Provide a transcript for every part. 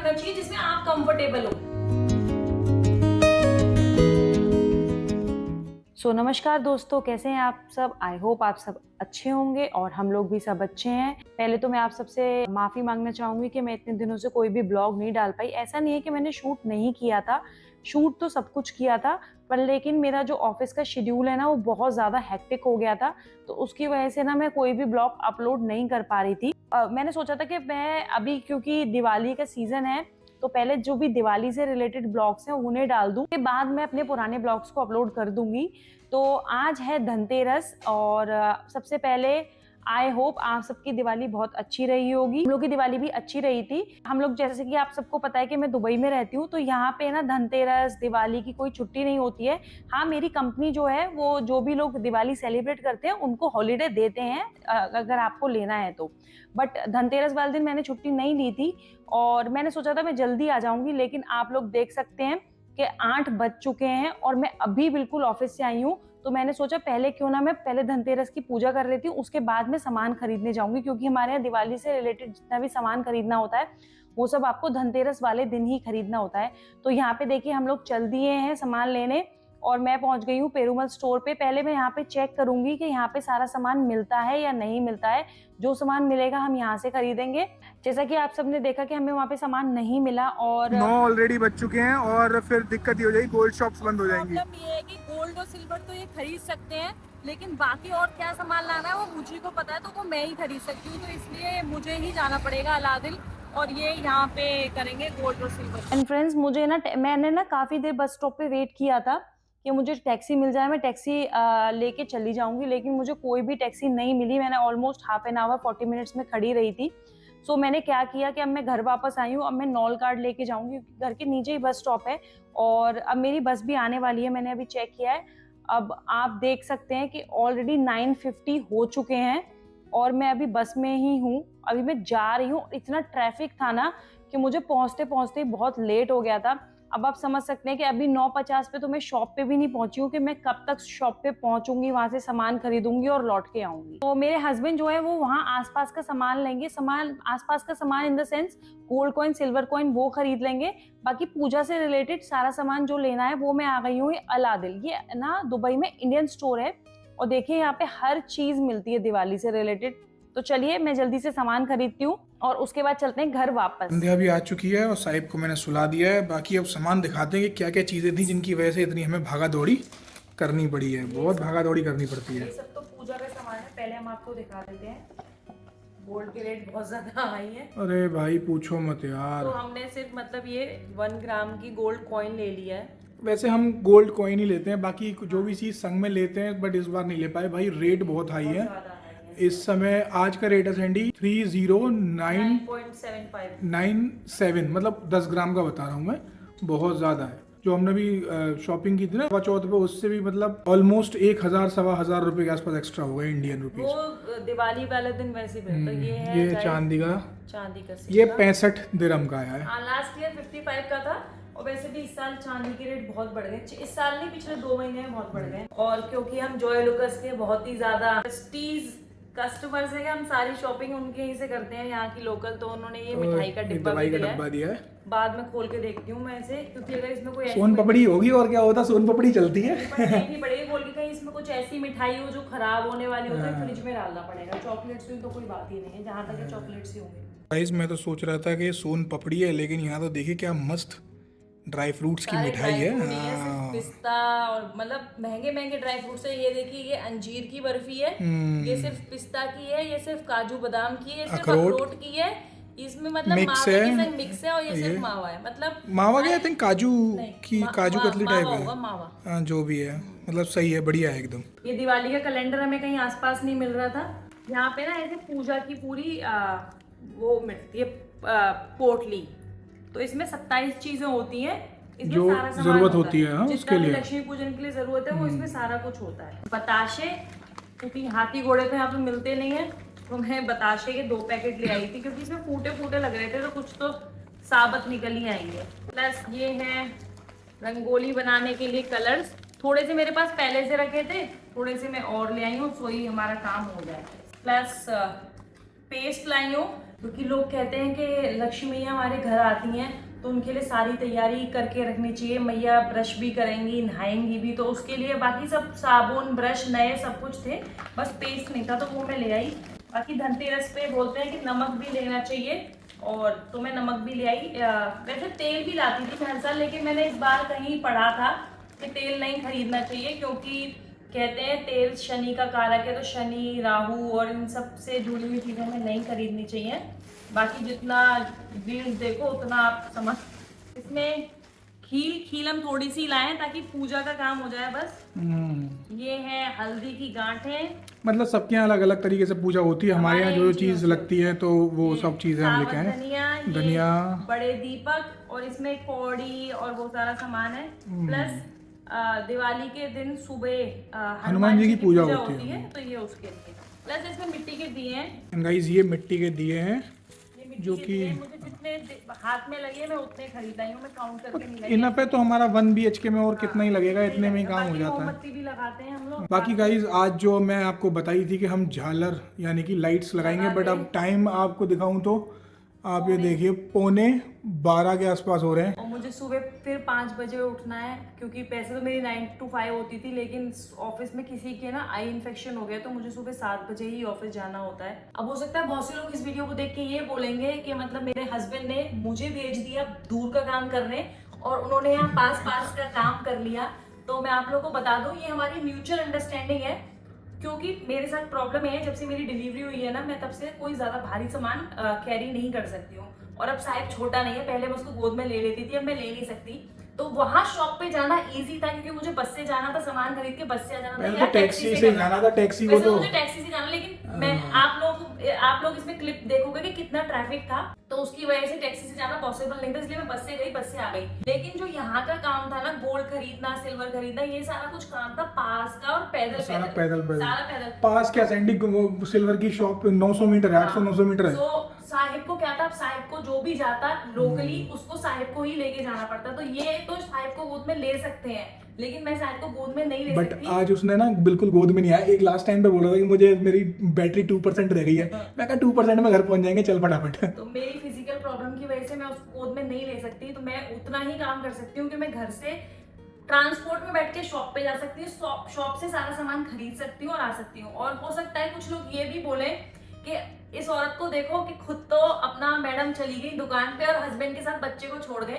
होना चाहिए जिसमें आप कंफर्टेबल हो। नमस्कार दोस्तों, कैसे हैं आप सब। आई होप आप सब अच्छे होंगे और हम लोग भी सब अच्छे हैं। पहले तो मैं आप सबसे माफ़ी मांगना चाहूँगी कि मैं इतने दिनों से कोई भी ब्लॉग नहीं डाल पाई। ऐसा नहीं है कि मैंने शूट नहीं किया था, शूट तो सब कुछ किया था, पर लेकिन मेरा जो ऑफिस का शेड्यूल है ना वो बहुत ज़्यादा हेक्टिक हो गया था, तो उसकी वजह से ना मैं कोई भी ब्लॉग अपलोड नहीं कर पा रही थी। मैंने सोचा था कि मैं अभी, क्योंकि दिवाली का सीज़न है, तो पहले जो भी दिवाली से रिलेटेड ब्लॉग्स हैं उन्हें डाल दूँ, के बाद मैं अपने पुराने ब्लॉग्स को अपलोड कर दूंगी। तो आज है धनतेरस और सबसे पहले आई होप आप सबकी दिवाली बहुत अच्छी रही होगी। हम लोग की दिवाली भी अच्छी रही थी। हम लोग, जैसे कि आप सबको पता है कि मैं दुबई में रहती हूँ, तो यहाँ पे ना धनतेरस दिवाली की कोई छुट्टी नहीं होती है। हाँ, मेरी कंपनी जो है वो जो भी लोग दिवाली सेलिब्रेट करते हैं उनको हॉलीडे देते हैं अगर आपको लेना है तो। बट धनतेरस वाले दिन मैंने छुट्टी नहीं ली थी और मैंने सोचा था मैं जल्दी आ जाऊंगी, लेकिन आप लोग देख सकते हैं कि 8 बज चुके हैं और मैं अभी बिल्कुल ऑफिस से आई हूँ। तो मैंने सोचा पहले क्यों ना मैं पहले धनतेरस की पूजा कर लेती हूँ, उसके बाद में सामान खरीदने जाऊंगी, क्योंकि हमारे यहाँ दिवाली से रिलेटेड जितना भी सामान खरीदना होता है वो सब आपको धनतेरस वाले दिन ही खरीदना होता है। तो यहाँ पे देखिए हम लोग चल दिए हैं सामान लेने और मैं पहुंच गई हूँ पेरूमल स्टोर पे। पहले मैं यहाँ पे चेक करूंगी कि यहाँ पे सारा सामान मिलता है या नहीं मिलता है। जो सामान मिलेगा हम यहाँ से खरीदेंगे। जैसा कि आप सबने देखा कि हमें वहाँ पे सामान नहीं मिला और 9 ऑलरेडी बच चुके हैं और फिर दिक्कत ये हो जाएगी, गोल्ड शॉप्स बंद हो जाएंगी। प्रॉब्लम ये है कि गोल्ड और सिल्वर तो ये खरीद सकते हैं, लेकिन बाकी और क्या सामान लाना है वो मुझे को पता है, तो वो मैं ही खरीद सकती हूँ। तो इसलिए मुझे ही जाना पड़ेगा अलादिल और ये यहाँ पे करेंगे गोल्ड और सिल्वर। एंड फ्रेंड्स, मुझे ना मैंने ना काफ़ी देर बस स्टॉप पे वेट किया था कि मुझे टैक्सी मिल जाए, मैं टैक्सी लेके चली जाऊंगी, लेकिन मुझे कोई भी टैक्सी नहीं मिली। मैंने almost half an hour 40 minutes में खड़ी रही थी। सो मैंने क्या किया कि अब मैं घर वापस आई हूँ, अब मैं नॉल कार्ड लेके जाऊंगी क्योंकि घर के नीचे ही बस स्टॉप है और अब मेरी बस भी आने वाली है। मैंने अभी चेक किया है, अब आप देख सकते हैं कि ऑलरेडी 9:50 हो चुके हैं और मैं अभी बस में ही हूँ। अभी मैं जा रही हूँ। इतना ट्रैफिक था ना कि मुझे पहुँचते पहुँचते बहुत लेट हो गया था। अब आप समझ सकते हैं कि अभी 9:50 पे तो मैं शॉप पे भी नहीं पहुंची हूँ कि मैं कब तक शॉप पे पहुंचूंगी, वहां से सामान खरीदूंगी और लौट के आऊंगी। तो मेरे हस्बैंड जो है वो वहाँ आसपास का सामान लेंगे, सामान आसपास का सामान in the sense gold coin silver coin वो खरीद लेंगे। बाकी पूजा से रिलेटेड सारा सामान जो लेना है वो मैं आ गई हूँ अलादिल। ये ना दुबई में इंडियन स्टोर है और देखिए यहाँ पे हर चीज मिलती है दिवाली से रिलेटेड। तो चलिए मैं जल्दी से सामान खरीदती हूँ और उसके बाद चलते हैं घर वापस। संध्या भी आ चुकी है और साहिब को मैंने सुला दिया है। बाकी अब सामान दिखाते हैं कि क्या क्या चीज़ें थी जिनकी वजह से इतनी हमें भागा दौड़ी करनी पड़ी है। बहुत भागा दौड़ी करनी पड़ती है। ये सब तो पूजा का सामान है, पहले हम आपको दिखा देते हैं। गोल्ड के रेट बहुत ज्यादा हाई है। अरे भाई पूछो मत यार। तो हमने सिर्फ मतलब ये 1 ग्राम की गोल्ड कॉइन ले लिया है। वैसे हम गोल्ड कॉइन ही लेते हैं, बाकी जो भी चीज़ संग में लेते हैं, बट इस बार नहीं ले पाए भाई। रेट बहुत हाई है इस समय। आज का रेट है सैंडी 309.97, मतलब 10 ग्राम का बता रहा हूँ मैं। बहुत ज़्यादा है। जो हमने भी शॉपिंग की थी ना चौथ पे, उससे भी मतलब ऑलमोस्ट 1,000-1,1500 रुपए के आसपास एक्स्ट्रा हो गए इंडियन रुपीज। वो दिवाली वाले दिन वैसे भी तो ये है ये चांदी का सिक्का। ये 65 दिरहम का आया है। लास्ट ईयर 55 का था और वैसे भी इस साल चांदी के रेट बहुत बढ़ गए। इस साल नहीं, पिछले 2 महीने में बहुत बढ़ गए। और क्योंकि हम जॉय लुकास के बहुत ही ज्यादा प्रेस्टीज कस्टमर्स है, हम सारी शॉपिंग उनके यहीं से करते हैं, यहाँ की लोकल। तो उन्होंने ये मिठाई का डिब्बा दिया है। बाद में खोल के देखती हूँ मैं इसे, क्योंकि अगर इसमें कोई सोन पपड़ी होगी और क्या होता, सोन पपड़ी चलती है। देखनी पड़ेगी खोल के, कहीं इसमें कुछ ऐसी मिठाई हो जो खराब होने वाली हो तो फ्रिज में डालना पड़ेगा। चॉकलेट्स तो कोई बात ही नहीं है, जहाँ तक चॉकलेट्स ही होंगे। गाइस मैं तो सोच रहा था कि सोन पपड़ी है, लेकिन यहाँ तो देखिए क्या मस्त ड्राई फ्रूट्स की मिठाई है। सिर्फ पिस्ता और मतलब महंगे महंगे ड्राई फ्रूट्स है। ये देखिए, ये अंजीर की बर्फी है, ये सिर्फ पिस्ता की है, ये सिर्फ काजू बादाम की है, सिर्फ अखरोट की है। इसमें मतलब मिक्स मावा के संग मिक्स है और ये सिर्फ मावा है। मतलब मावा क्या, आई थिंक काजू की काजू कतली टाइप है। मावा हाँ जो भी है, मतलब सही है, बढ़िया है एकदम। ये दिवाली का कैलेंडर हमें कहीं आसपास नहीं मिल रहा था। यहाँ पे ना ऐसे पूजा की पूरी वो मिलती है पोटली। तो इसमें 27 चीजें होती हैं, इसमें जो सारा सामान जरूरत होती है हाँ, जिसका उसके भी लिए लक्ष्मी पूजन के लिए जरूरत है वो इसमें सारा कुछ होता है। बताशे, क्योंकि हाथी घोड़े तो यहाँ पे मिलते नहीं है, तो मैं बताशे के 2 पैकेट ले आई थी, क्योंकि इसमें फूटे फूटे लग रहे थे तो कुछ तो साबत निकल ही आएंगे। प्लस ये है रंगोली बनाने के लिए कलर्स। थोड़े से मेरे पास पहले से रखे थे, थोड़े से मैं और ले आई हूँ, सो ही हमारा काम हो जाए। प्लस पेस्ट लाई हूँ, क्योंकि लोग कहते हैं कि लक्ष्मी मैया हमारे घर आती हैं तो उनके लिए सारी तैयारी करके रखनी चाहिए। मैया ब्रश भी करेंगी, नहाएंगी भी, तो उसके लिए बाकी सब साबुन ब्रश नए सब कुछ थे, बस पेस्ट नहीं था तो वो मैं ले आई। बाकी धनतेरस पे बोलते हैं कि नमक भी लेना चाहिए, और तो मैं नमक भी ले आई। वैसे तेल भी लाती थी मैं हर साल, लेकिन मैंने इस बार कहीं पढ़ा था कि तेल नहीं खरीदना चाहिए, क्योंकि कहते हैं तेल शनि का कारक है, तो शनि राहु और इन सब से जुड़ी हुई चीज़ें हमें नहीं खरीदनी चाहिए। बाकी जितना रील्स देखो उतना आप समझ। इसमें खील हम थोड़ी सी लाएं ताकि पूजा का काम हो जाए बस। ये है हल्दी की गांठें। मतलब सबके यहाँ अलग अलग तरीके से पूजा होती है, हमारे यहाँ जो चीज़ लगती है तो वो सब चीज़ें हम लेके आए। धनिया, बड़े दीपक, और इसमें कौड़ी और वो सारा सामान है। प्लस दिवाली के दिन सुबह हनुमान जी की पूजा होती है, तो ये उसके लिए। प्लस इसमें मिट्टी के दिए हैं गाइस, ये मिट्टी के दिए हैं जो कि मुझे जितने हाथ में लगे मैं उतने खरीद आई हूँ, मैं काउंट करके नहीं लाई। इनफ है तो हमारा 1 BHK में और कितना ही लगेगा, इतने में ही काम हो जाता है। मोमबत्ती भी लगाते हैं हम लोग। बाकी गाइस, आज जो मैं आपको बताई थी कि हम झालर यानी कि लाइट्स लगाएंगे, बट अब टाइम आपको दिखाऊं तो आप ये देखिए 11:15 के आसपास हो रहे हैं। और मुझे सुबह फिर 5 बजे उठना है, क्योंकि पैसे तो मेरी 9 to 5 होती थी, लेकिन ऑफिस में किसी के ना आई इन्फेक्शन हो गया, तो मुझे सुबह 7 बजे ही ऑफिस जाना होता है। अब हो सकता है बहुत से लोग इस वीडियो को देख के ये बोलेंगे कि मतलब मेरे हस्बैंड ने मुझे भेज दिया दूर का काम करने और उन्होंने यहाँ पास का काम कर लिया। तो मैं आप लोगों को बता दूं, ये हमारी म्यूचुअल अंडरस्टैंडिंग है, क्योंकि मेरे साथ प्रॉब्लम है, जब से मेरी डिलीवरी हुई है ना, मैं तब से कोई ज्यादा भारी सामान कैरी नहीं कर सकती हूँ। और अब साहिब छोटा नहीं है, पहले मैं उसको गोद में ले लेती थी, अब मैं ले नहीं सकती। तो वहां शॉप पे जाना इजी था, क्योंकि मुझे बस से जाना था, सामान खरीद के बस से जाना था, या टैक्सी से जाना था। टैक्सी को तो मुझे टैक्सी से जाना, लेकिन मैं आप लोग इसमें क्लिप देखोगे कि कितना ट्रैफिक था, तो उसकी वजह से टैक्सी से जाना पॉसिबल नहीं था, इसलिए मैं बस से गई, बस से आ गई। लेकिन जो यहाँ का काम था ना, गोल्ड खरीदना, सिल्वर खरीदना, ये सारा कुछ काम था पास का, और सारा पैदल। पास क्या सैंडी सिल्वर की शॉप 900 मीटर है, 800-900 मीटर है। तो साहिब को क्या था, साहिब को जो भी जाता लोकली उसको साहिब को ही लेके जाना पड़ता। तो ये तो साहिब को गोद में ले सकते हैं, लेकिन मैं साहिब को गोद में नहीं ले सकती। बट आज उसने ना बिल्कुल गोद में नहीं आया। एक लास्ट टाइम पे बोल रहा था कि मुझे मेरी बैटरी 2% रह गई है। मैं कहा 2% में घर पहुंच जाएंगे, चल फटाफट। तो मेरी फिजिकल प्रॉब्लम की वजह से मैं उसको गोद में नहीं ले सकती, तो मैं उतना ही काम कर सकती हूँ कि मैं घर से ट्रांसपोर्ट में बैठ के शॉप पे जा सकती हूँ, शॉप से सारा सामान खरीद सकती हूँ और आ सकती हूँ। और हो सकता है कुछ लोग ये भी बोले कि इस औरत को देखो कि खुद तो अपना मैडम चली गई दुकान पे और हस्बैंड के साथ बच्चे को छोड़ गए।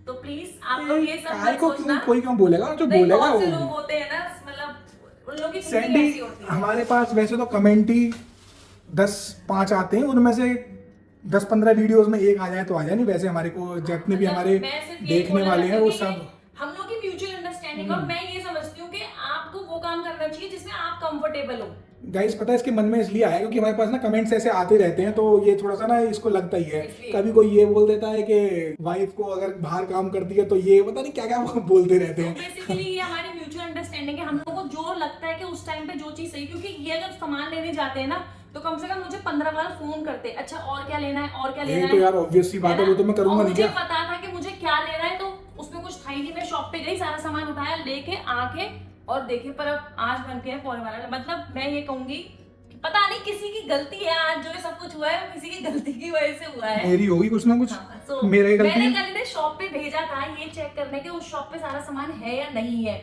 तो प्लीज आप लोग ये सब मत सोचना। कोई क्यों बोलेगा, जो बोलेगा बहुत से लोग होते हैं ना, मतलब उन लोगों की थिंकिंग ऐसी होती है। हमारे पास वैसे तो कमेंट ही 10-5 आते हैं, उनमें से 10-15 वीडियोस में एक आ जाए तो आ जाए, नहीं वैसे हमारे को जितने भी हमारे देखने वाले हैं वो सब हम लोग की म्यूचुअल अंडरस्टैंडिंग। और मैं ये समझती हूँ कि आपको वो काम करना चाहिए जिसमें आप कंफर्टेबल हो। गाइस, पता है इसके मन में इसलिए आया क्योंकि हमारे पास ना कमेंट्स ऐसे आते रहते हैं, तो ये थोड़ा सा ना इसको लगता ही है। कभी कोई ये बोल देता है कि वाइफ को अगर बाहर काम करती है तो ये पता नहीं क्या क्या बोलते रहते हैं। बेसिकली ये हमारी म्यूचुअल अंडरस्टैंडिंग है। हम लोगों को जो लगता है कि उस टाइम पे जो चीज सही, क्योंकि ये अगर सामान लेने जाते हैं ना तो कम से कम मुझे 15 बार फोन करते, अच्छा और क्या लेना है, और क्या लेना है। तो यार ऑब्वियस सी बात है, वो तो मैं करूंगा नहीं क्या। मुझे पता था कि मुझे क्या लेना है, तो उसमें कुछ था ही नहीं। मैं शॉप पे गई, सारा सामान उठाया, लेके आके और देखे, पर अब आज बन के पौने वाला। मतलब मैं ये कहूंगी, पता नहीं किसी की गलती है, आज जो सब कुछ हुआ है वो किसी की गलती की वजह से हुआ है। मेरी होगी कुछ ना कुछ। हाँ, मेरा ही गलती है। मैंने कल शॉप पे भेजा था ये चेक करने के उस शॉप पे सारा सामान है या नहीं है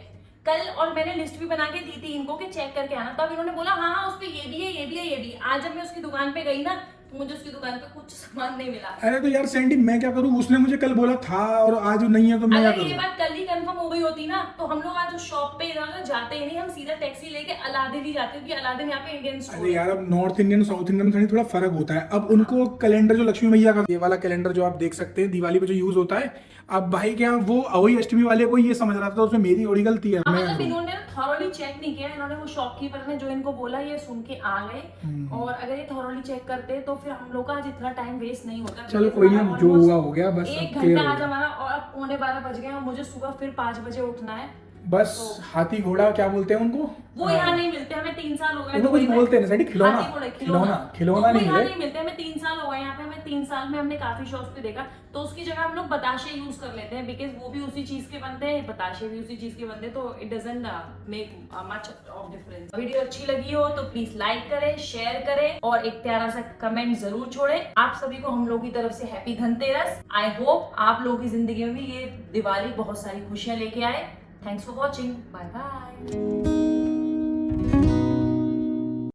कल, और मैंने लिस्ट भी बना के दी थी इनको कि चेक करके आना। तब इन्होंने बोला हाँ उस पे ये भी है, ये भी है, ये भी है। आज जब मैं उसकी दुकान पे गई ना, तो मुझे उसकी दुकान पे कुछ सामान नहीं मिला। अरे तो यार सैंडी, मैं क्या करूं, उसने मुझे कल बोला था और आज नहीं है, तो मैं क्या अगर करूं। ये बात कल ही कंफर्म हो गई होती ना, तो हम लोग आज उस शॉप पे इधर जाते ही नहीं, हम सीधा टैक्सी लेके अलादीन ही जाते, क्योंकि अलादीन यहाँ पे इंडियन स्टोर। अरे यार, अब नॉर्थ इंडियन साउथ इंडियन में थोड़ा फर्क होता है। अब उनको कैलेंडर जो लक्ष्मी मैया का, ये वाला कैलेंडर जो आप देख सकते हैं दिवाली पे जो यूज होता है, अब भाई क्या वो अवई अष्टमी वाले को ये समझ रहा था, उसमें मेरी थोड़ी गलती है। मतलब इन्होंने थॉरोली चेक नहीं किया, इन्होंने वो शॉपकीपर ने जो इनको बोला ये सुन के आ गए। और अगर ये थॉरोली चेक करते तो फिर हम लोग का आज इतना टाइम वेस्ट नहीं होता। चलो कोई नहीं, जो हुआ हो गया, बस 1 घंटा आज हमारा, और अब 11:15 बज गए और मुझे सुबह फिर 5 बजे उठना है। बस हाथी घोड़ा क्या बोलते हैं उनको, वो यहाँ नहीं मिलते, हमें 3 साल हो गए। उनको कुछ बोलते हैं सैंडी, खिलौना हाथी घोड़े, खिलौना खिलौना तो वो नहीं यहाँ मिले। नहीं मिलते, हमें 3 साल हो गए यहाँ पे। हमें 3 साल में हमने काफी शॉप्स पे देखा, तो उसकी जगह हम लोग बताशे यूज कर लेते हैं, बिकॉज वो भी उसी चीज के बनते हैं, बताशे भी उसी चीज के बनते हैं, तो it doesn't make much of difference. Video अच्छी लगी हो तो प्लीज लाइक करें, शेयर करें और एक प्यारा सा कमेंट जरूर छोड़ें। आप सभी को हम लोग की तरफ से हैप्पी धनतेरस। आई होप आप लोगों की जिंदगी में भी ये दिवाली बहुत सारी खुशियां लेके आए। Thanks for watching, bye bye.